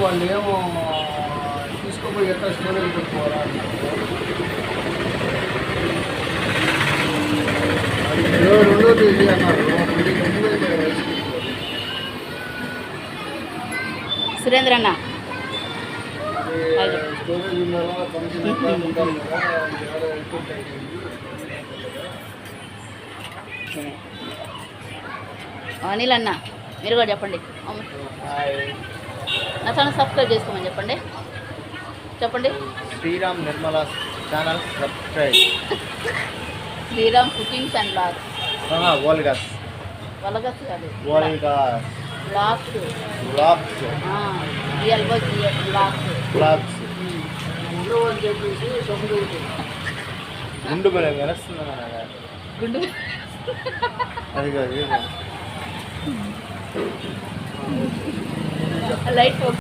వాళ్ళు ఏమో తీసుకోపోయి ఎట్లా స్టోరేజ్ పెట్టుకోవాలా రెండో తేదీ అన్నారు. సురేంద్ర అన్న స్టోరేజ్ ఉండాలా ఫంక్షన్ ఉండాలి కదా. అనిల్ అన్న మీరు కూడా చెప్పండి. నా ఛానల్ సబ్స్క్రైబ్ చేసుకోమని చెప్పండి. చెప్పండి. Sriram Nirmala channel subscribe. Sriram cookings and blogs. వోల్గాస్ వలగస్ కాదు, వోల్గాస్ బ్లాగ్స్. బ్లాగ్స్ బ్లాగ్స్ బ్లాగ్స్ రెండో వాళ్ళు చెప్పేసి తొమ్మిది గుండు బలం వెనస్తున్నాను గుండు అది కాదు లైట్